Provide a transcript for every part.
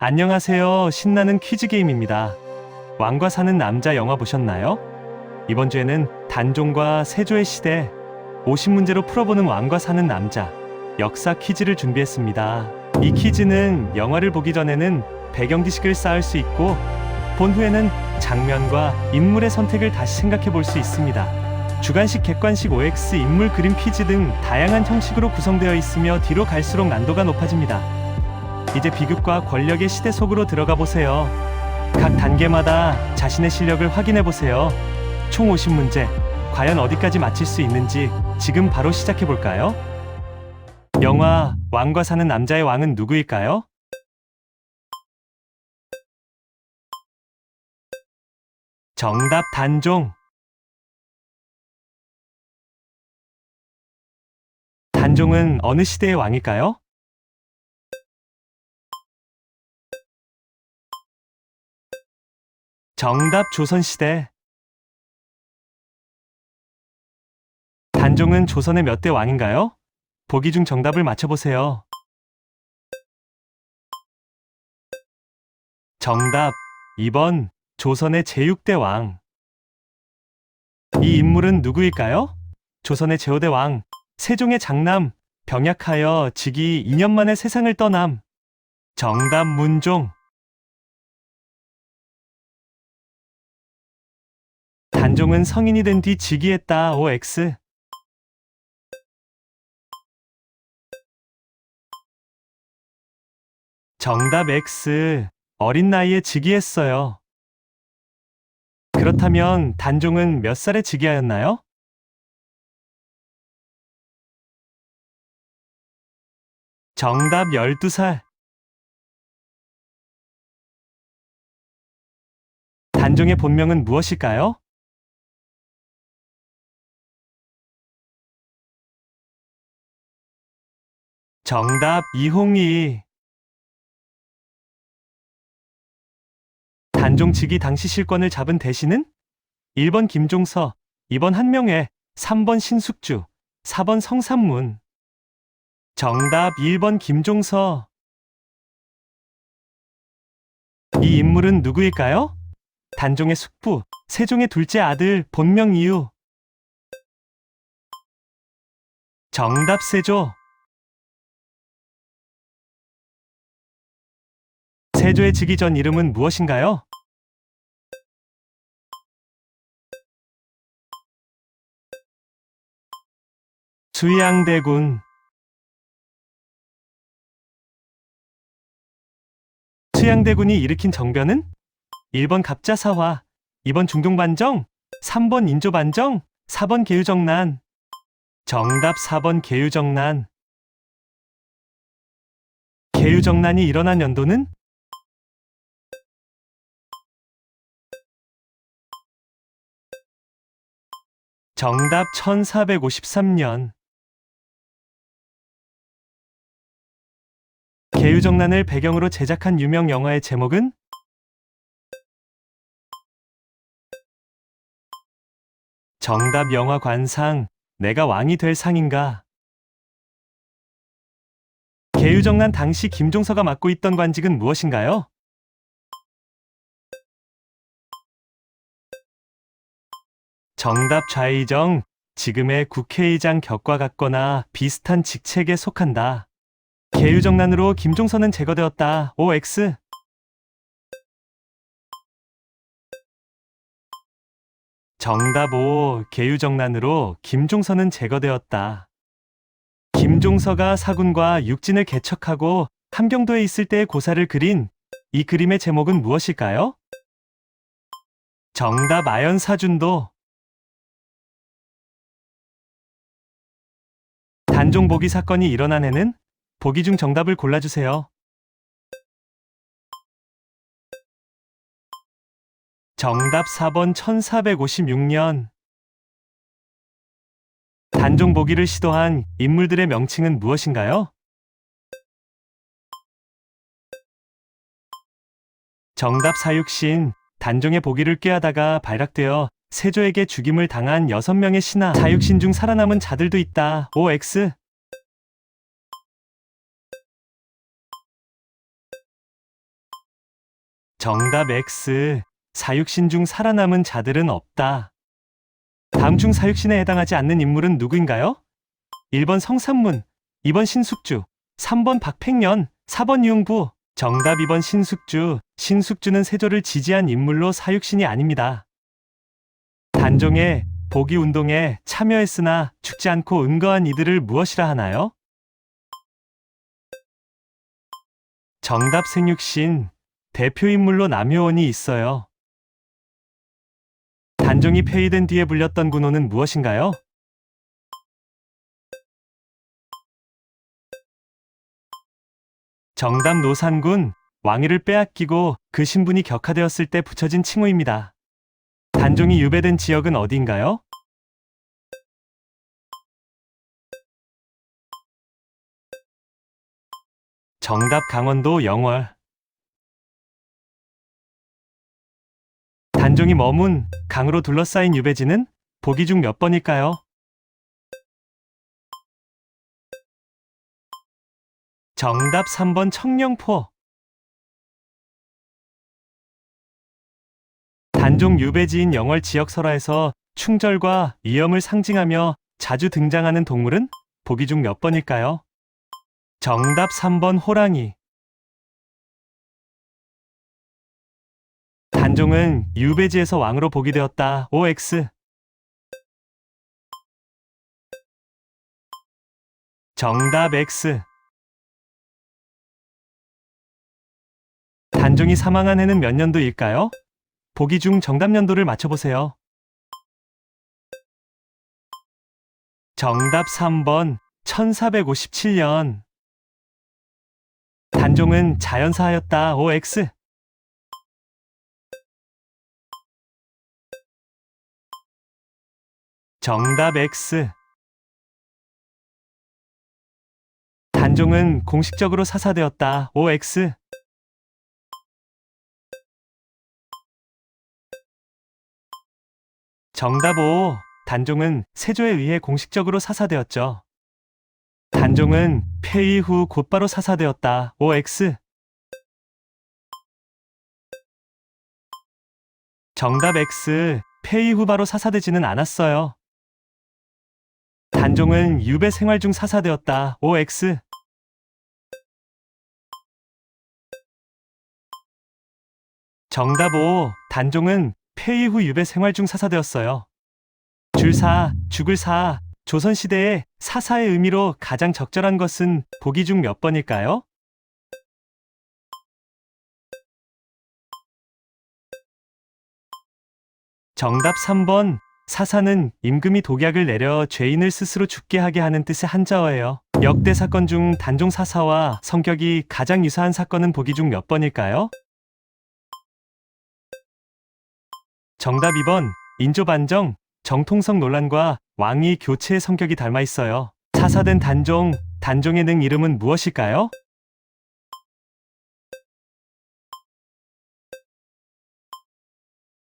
안녕하세요. 신나는 퀴즈 게임입니다. 왕과 사는 남자 영화 보셨나요? 이번 주에는 단종과 세조의 시대 50문제로 풀어보는 왕과 사는 남자 역사 퀴즈를 준비했습니다. 이 퀴즈는 영화를 보기 전에는 배경 지식을 쌓을 수 있고 본 후에는 장면과 인물의 선택을 다시 생각해 볼 수 있습니다. 주관식, 객관식, OX, 인물 그림 퀴즈 등 다양한 형식으로 구성되어 있으며 뒤로 갈수록 난도가 높아집니다. 이제 비극과 권력의 시대 속으로 들어가 보세요. 각 단계마다 자신의 실력을 확인해 보세요. 총 50문제, 과연 어디까지 맞힐 수 있는지 지금 바로 시작해 볼까요? 영화 왕과 사는 남자의 왕은 누구일까요? 정답 단종. 단종은 어느 시대의 왕일까요? 정답 조선시대. 단종은 조선의 몇 대 왕인가요? 보기 중 정답을 맞춰보세요. 정답 2번 조선의 제6대 왕. 이 인물은 누구일까요? 조선의 제5대 왕 세종의 장남, 병약하여 즉위 2년 만에 세상을 떠남. 정답 문종. 단종은 성인이 된 뒤 즉위했다. OX. 정답 X. 어린 나이에 즉위했어요. 그렇다면 단종은 몇 살에 즉위하였나요? 정답 12살. 단종의 본명은 무엇일까요? 정답 이홍희. 단종 즉위 당시 실권을 잡은 대신은 1번 김종서, 2번 한명회, 3번 신숙주, 4번 성삼문. 정답 1번 김종서. 이 인물은 누구일까요? 단종의 숙부, 세종의 둘째 아들, 본명 이유. 정답 세조. 세조의 즉위 전 이름은 무엇인가요? 수양대군. 수양대군이 일으킨 정변은 1번 갑자사화, 2번 중동반정, 3번 인조반정, 4번 계유정난. 정답 4번 계유정난. 계유정난이 일어난 연도는? 정답 1453년. 계유정난을 배경으로 제작한 유명 영화의 제목은? 정답 영화 관상, 내가 왕이 될 상인가. 계유정난 당시 김종서가 맡고 있던 관직은 무엇인가요? 정답 좌의정, 지금의 국회의장 격과 같거나 비슷한 직책에 속한다. 계유정난으로 김종서는 제거되었다. OX. 정답 5. 계유정난으로 김종서는 제거되었다. 김종서가 사군과 육진을 개척하고 함경도에 있을 때의 고사를 그린 이 그림의 제목은 무엇일까요? 정답 아연사준도. 단종 복위 사건이 일어난 해는? 보기 중 정답을 골라주세요. 정답 4번 1456년. 단종 복위를 시도한 인물들의 명칭은 무엇인가요? 정답 사육신. 단종의 복위를 꾀하다가 발각되어 세조에게 죽임을 당한 6명의 신하 사육신 중 살아남은 자들도 있다. OX. 정답 X. 사육신 중 살아남은 자들은 없다. 다음 중 사육신에 해당하지 않는 인물은 누구인가요? 1번 성삼문, 2번 신숙주, 3번 박팽년, 4번 유흥부. 정답 2번 신숙주. 신숙주는 세조를 지지한 인물로 사육신이 아닙니다. 단종의 복위운동에 참여했으나 죽지 않고 은거한 이들을 무엇이라 하나요? 정답 생육신. 대표인물로 남효원이 있어요. 단종이 폐위된 뒤에 불렸던 군호는 무엇인가요? 정답 노산군. 왕위를 빼앗기고 그 신분이 격화되었을 때 붙여진 칭호입니다. 단종이 유배된 지역은 어디인가요? 정답 강원도 영월. 단종이 머문 강으로 둘러싸인 유배지는 보기 중 몇 번일까요? 정답 3번 청령포. 단종 유배지인 영월 지역 설화에서 충절과 위엄을 상징하며 자주 등장하는 동물은 보기 중 몇 번일까요? 정답 3번 호랑이. 단종은 유배지에서 왕으로 복위되었다. OX. 정답 X. 단종이 사망한 해는 몇 년도일까요? 보기 중 정답 연도를 맞춰보세요. 정답 3번 1457년. 단종은 자연사하였다. OX. 정답 X. 단종은 공식적으로 사사되었다. OX. 정답 O. 단종은 세조에 의해 공식적으로 사사되었죠. 단종은 폐위 후 곧바로 사사되었다. OX. 정답 X. 폐위 후 바로 사사되지는 않았어요. 단종은 유배 생활 중 사사되었다. OX. 정답 O. 단종은 폐위 후 유배 생활 중 사사되었어요. 줄사, 죽을 사. 조선시대의 사사의 의미로 가장 적절한 것은 보기 중 몇 번일까요? 정답 3번. 사사는 임금이 독약을 내려 죄인을 스스로 죽게 하게 하는 뜻의 한자어예요. 역대 사건 중 단종 사사와 성격이 가장 유사한 사건은 보기 중 몇 번일까요? 정답 2번. 인조반정, 정통성 논란과 왕위 교체의 성격이 닮아 있어요. 사사된 단종, 단종의 능 이름은 무엇일까요?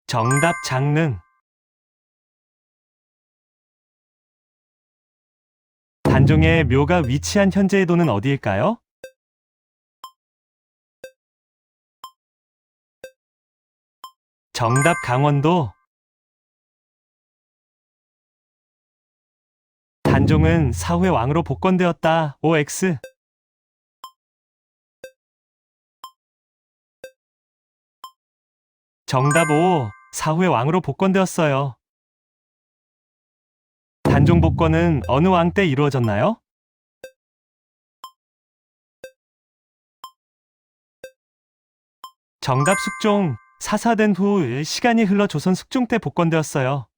정답 장능. 단종의 묘가 위치한 현재의 도는 어디일까요? 정답 강원도. 단종은 사후에 왕으로 복권되었다. OX. 정답 O. 사후에 왕으로 복권되었어요. 단종 복권은 어느 왕 때 이루어졌나요? 정답 숙종. 사사된 후 시간이 흘러 조선 숙종 때 복권되었어요.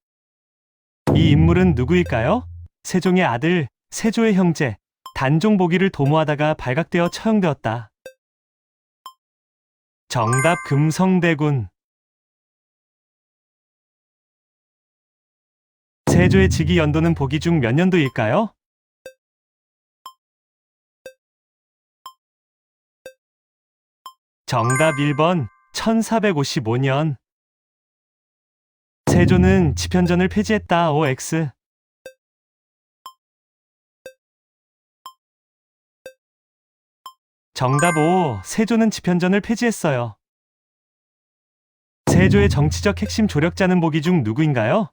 이 인물은 누구일까요? 세종의 아들, 세조의 형제, 단종 복위를 도모하다가 발각되어 처형되었다. 정답 금성대군. 세조의 즉위 연도는 보기 중 몇 년도일까요? 정답 1번 1455년. 세조는 집현전을 폐지했다. OX. 정답 O. 세조는 집현전을 폐지했어요. 세조의 정치적 핵심 조력자는 보기 중 누구인가요?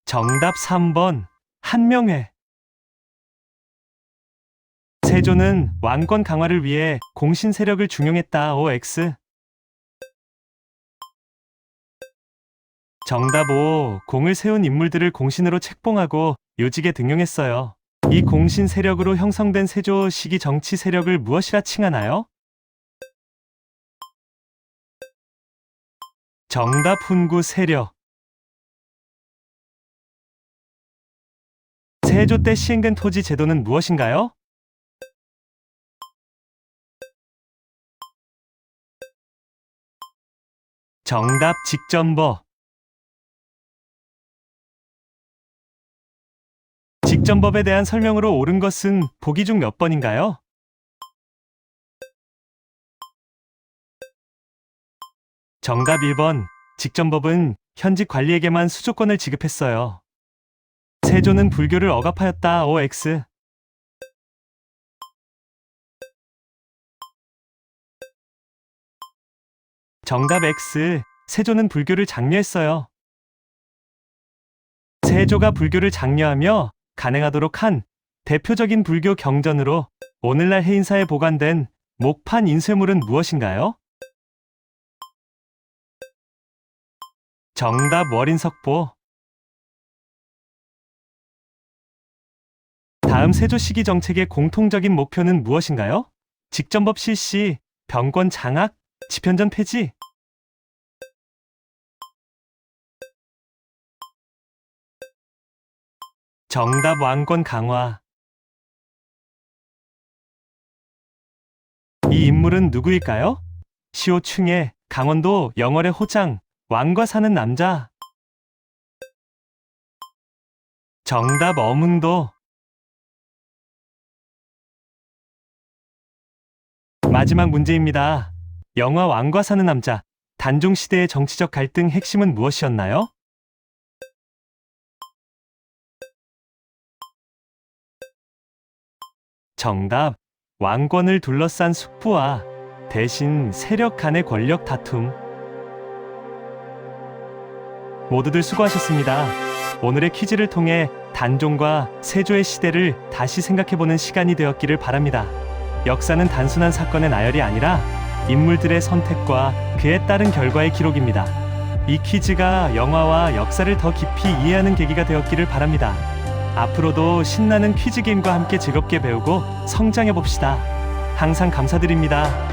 정답 3번 한명회. 세조는 왕권 강화를 위해 공신 세력을 중용했다. OX. 정답 5. 공을 세운 인물들을 공신으로 책봉하고 요직에 등용했어요. 이 공신 세력으로 형성된 세조 시기 정치 세력을 무엇이라 칭하나요? 정답 훈구 세력. 세조 때 시행된 토지 제도는 무엇인가요? 정답 직전법. 직전법에 대한 설명으로 옳은 것은 보기 중 몇 번인가요? 정답 1번. 직전법은 현직 관리에게만 수조권을 지급했어요. 세조는 불교를 억압하였다. OX. 정답 X. 세조는 불교를 장려했어요. 세조가 불교를 장려하며 간행하도록 한 대표적인 불교 경전으로 오늘날 해인사에 보관된 목판 인쇄물은 무엇인가요? 정답 월인석보. 다음 세조 시기 정책의 공통적인 목표는 무엇인가요? 직전법 실시, 병권 장악, 집현전 폐지. 정답 왕권 강화. 이 인물은 누구일까요? 시호 충해, 강원도 영월의 호장, 왕과 사는 남자. 정답 어문도. 마지막 문제입니다. 영화 왕과 사는 남자, 단종 시대의 정치적 갈등 핵심은 무엇이었나요? 정답, 왕권을 둘러싼 숙부와 대신 세력 간의 권력 다툼. 모두들 수고하셨습니다. 오늘의 퀴즈를 통해 단종과 세조의 시대를 다시 생각해보는 시간이 되었기를 바랍니다. 역사는 단순한 사건의 나열이 아니라 인물들의 선택과 그에 따른 결과의 기록입니다. 이 퀴즈가 영화와 역사를 더 깊이 이해하는 계기가 되었기를 바랍니다. 앞으로도 신나는 퀴즈 게임과 함께 즐겁게 배우고 성장해봅시다. 항상 감사드립니다.